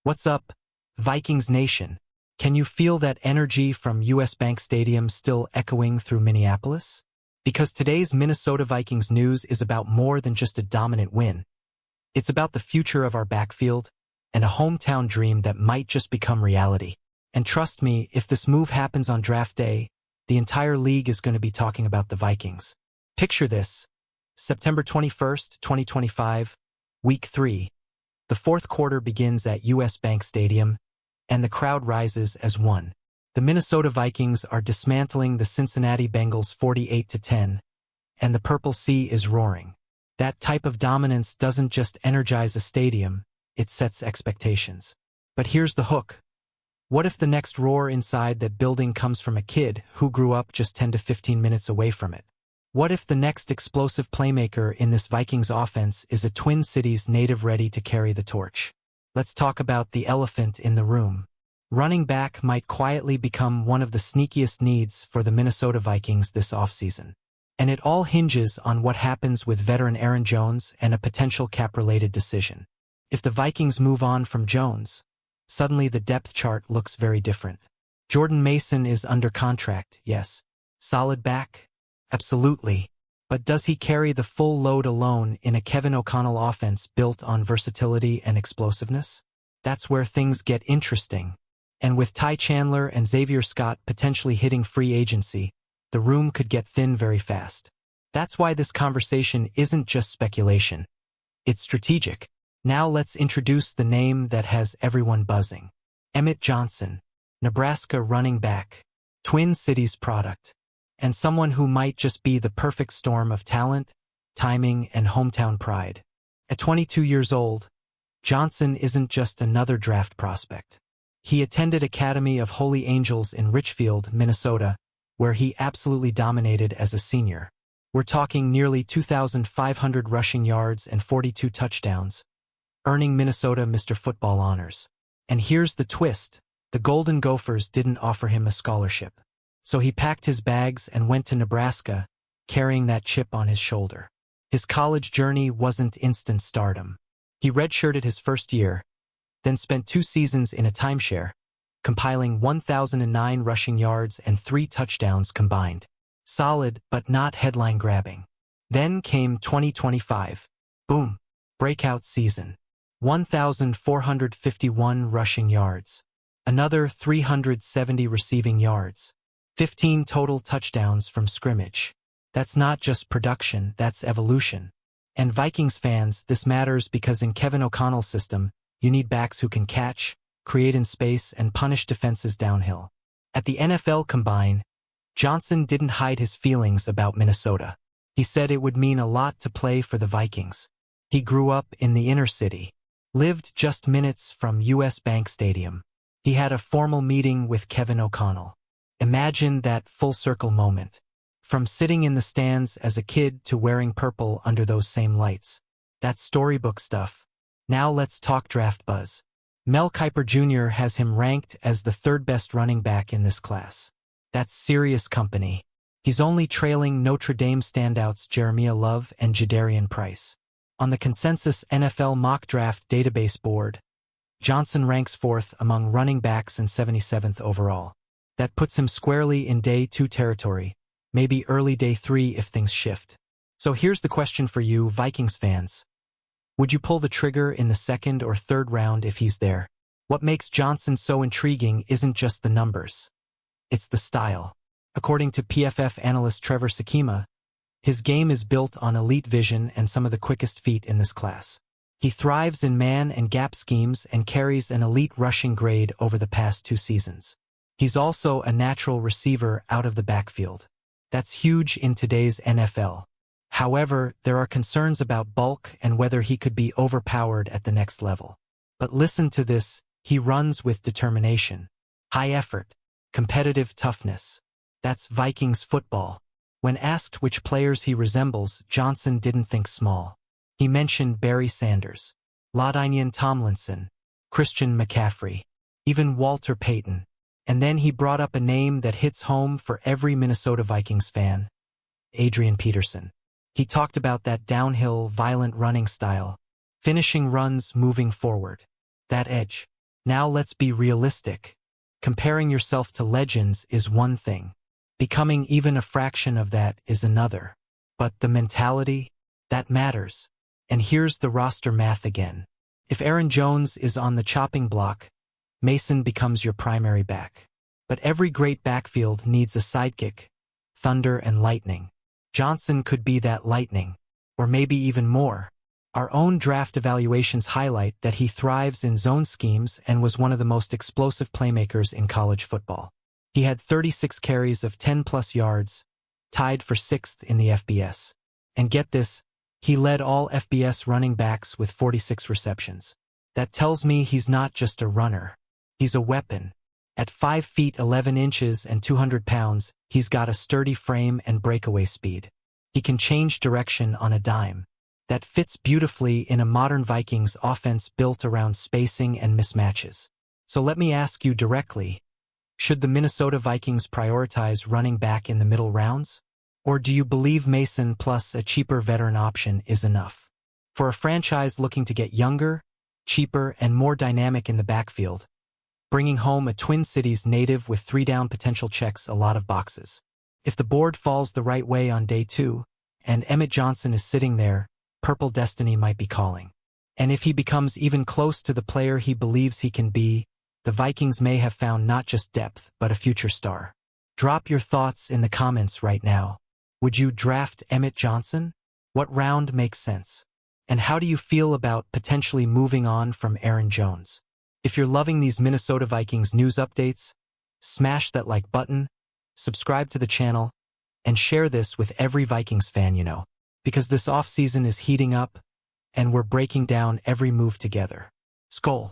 What's up, Vikings Nation? Can you feel that energy from US Bank Stadium still echoing through Minneapolis? Because today's Minnesota Vikings news is about more than just a dominant win. It's about the future of our backfield and a hometown dream that might just become reality. And trust me, if this move happens on draft day, the entire league is going to be talking about the Vikings. Picture this: September 21st, 2025, Week 3. The fourth quarter begins at US Bank Stadium, and the crowd rises as one. The Minnesota Vikings are dismantling the Cincinnati Bengals 48-10, and the Purple Sea is roaring. That type of dominance doesn't just energize a stadium, it sets expectations. But here's the hook. What if the next roar inside that building comes from a kid who grew up just 10 to 15 minutes away from it? What if the next explosive playmaker in this Vikings offense is a Twin Cities native ready to carry the torch? Let's talk about the elephant in the room. Running back might quietly become one of the sneakiest needs for the Minnesota Vikings this offseason. And it all hinges on what happens with veteran Aaron Jones and a potential cap-related decision. If the Vikings move on from Jones, suddenly the depth chart looks very different. Jordan Mason is under contract, yes. Solid back? Absolutely. But does he carry the full load alone in a Kevin O'Connell offense built on versatility and explosiveness? That's where things get interesting. And with Ty Chandler and Xavier Scott potentially hitting free agency, the room could get thin very fast. That's why this conversation isn't just speculation. It's strategic. Now let's introduce the name that has everyone buzzing. Emmett Johnson, Nebraska running back, Twin Cities product, and someone who might just be the perfect storm of talent, timing, and hometown pride. At 22 years old, Johnson isn't just another draft prospect. He attended Academy of Holy Angels in Richfield, Minnesota, where he absolutely dominated as a senior. We're talking nearly 2,500 rushing yards and 42 touchdowns, earning Minnesota Mr. Football honors. And here's the twist: the Golden Gophers didn't offer him a scholarship. So he packed his bags and went to Nebraska, carrying that chip on his shoulder. His college journey wasn't instant stardom. He redshirted his first year, then spent 2 seasons in a timeshare, compiling 1,009 rushing yards and 3 touchdowns combined. Solid, but not headline-grabbing. Then came 2025. Boom. Breakout season. 1,451 rushing yards. Another 370 receiving yards. 15 total touchdowns from scrimmage. That's not just production, that's evolution. And Vikings fans, this matters because in Kevin O'Connell's system, you need backs who can catch, create in space, and punish defenses downhill. At the NFL Combine, Johnson didn't hide his feelings about Minnesota. He said it would mean a lot to play for the Vikings. He grew up in the inner city, lived just minutes from US Bank Stadium. He had a formal meeting with Kevin O'Connell. Imagine that full-circle moment. From sitting in the stands as a kid to wearing purple under those same lights. That's storybook stuff. Now let's talk draft buzz. Mel Kiper Jr. has him ranked as the 3rd best running back in this class. That's serious company. He's only trailing Notre Dame standouts Jeremiah Love and Jadarian Price. On the consensus NFL mock draft database board, Johnson ranks 4th among running backs and 77th overall. That puts him squarely in day 2 territory, maybe early day 3 if things shift. So here's the question for you, Vikings fans. Would you pull the trigger in the 2nd or 3rd round if he's there? What makes Johnson so intriguing isn't just the numbers. It's the style. According to PFF analyst Trevor Sakima, his game is built on elite vision and some of the quickest feet in this class. He thrives in man and gap schemes and carries an elite rushing grade over the past 2 seasons. He's also a natural receiver out of the backfield. That's huge in today's NFL. However, there are concerns about bulk and whether he could be overpowered at the next level. But listen to this: he runs with determination, high effort, competitive toughness. That's Vikings football. When asked which players he resembles, Johnson didn't think small. He mentioned Barry Sanders, LaDainian Tomlinson, Christian McCaffrey, even Walter Payton. And then he brought up a name that hits home for every Minnesota Vikings fan: Adrian Peterson. He talked about that downhill, violent running style, finishing runs moving forward. That edge. Now let's be realistic. Comparing yourself to legends is one thing. Becoming even a fraction of that is another. But the mentality, that matters. And here's the roster math again. If Aaron Jones is on the chopping block, Mason becomes your primary back. But every great backfield needs a sidekick, thunder and lightning. Johnson could be that lightning, or maybe even more. Our own draft evaluations highlight that he thrives in zone schemes and was one of the most explosive playmakers in college football. He had 36 carries of 10-plus yards, tied for 6th in the FBS. And get this, he led all FBS running backs with 46 receptions. That tells me he's not just a runner. He's a weapon. At 5 feet 11 inches and 200 pounds, he's got a sturdy frame and breakaway speed. He can change direction on a dime. That fits beautifully in a modern Vikings offense built around spacing and mismatches. So let me ask you directly, should the Minnesota Vikings prioritize running back in the middle rounds? Or do you believe Mason plus a cheaper veteran option is enough? For a franchise looking to get younger, cheaper, and more dynamic in the backfield, bringing home a Twin Cities native with 3-down potential checks a lot of boxes. If the board falls the right way on day 2, and Emmett Johnson is sitting there, Purple Destiny might be calling. And if he becomes even close to the player he believes he can be, the Vikings may have found not just depth, but a future star. Drop your thoughts in the comments right now. Would you draft Emmett Johnson? What round makes sense? And how do you feel about potentially moving on from Aaron Jones? If you're loving these Minnesota Vikings news updates, smash that like button, subscribe to the channel, and share this with every Vikings fan you know. Because this offseason is heating up, and we're breaking down every move together. Skol!